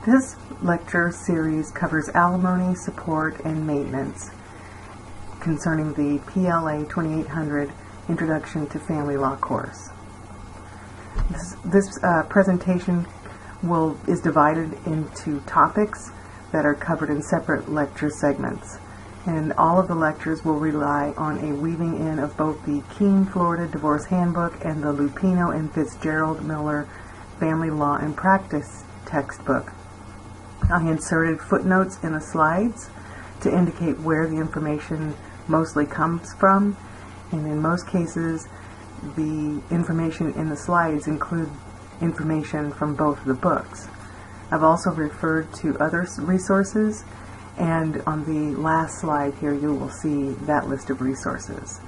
This lecture series covers alimony, support, and maintenance concerning the PLA 2800 Introduction to Family Law course. This presentation is divided into topics that are covered in separate lecture segments, and all of the lectures will rely on a weaving in of both the Keene, Florida Divorce Handbook and the Lupino and Fitzgerald Miller Family Law and Practice textbook. I inserted footnotes in the slides to indicate where the information mostly comes from, and in most cases the information in the slides include information from both of the books. I've also referred to other resources, and on the last slide here you will see that list of resources.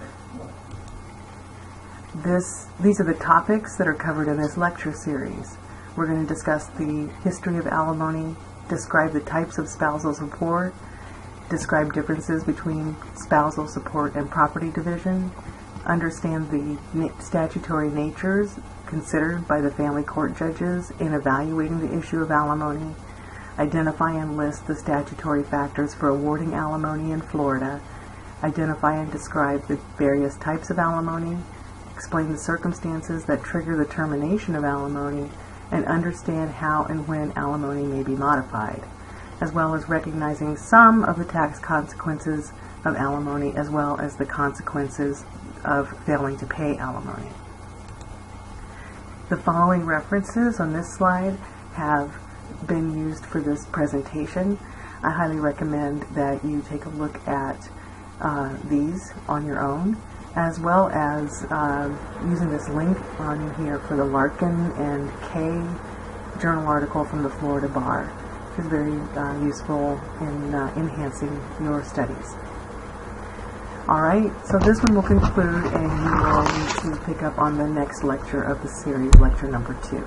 These are the topics that are covered in this lecture series. We're going to discuss the history of alimony, describe the types of spousal support, describe differences between spousal support and property division, understand the statutory natures considered by the family court judges in evaluating the issue of alimony, identify and list the statutory factors for awarding alimony in Florida, identify and describe the various types of alimony, explain the circumstances that trigger the termination of alimony, and understand how and when alimony may be modified, as well as recognizing some of the tax consequences of alimony as well as the consequences of failing to pay alimony. The following references on this slide have been used for this presentation. I highly recommend that you take a look at these on your own, as well as using this link on here for the Larkin and Kay journal article from the Florida Bar, which is very useful in enhancing your studies. Alright, so this one will conclude, and you will need to pick up on the next lecture of the series, lecture number 2.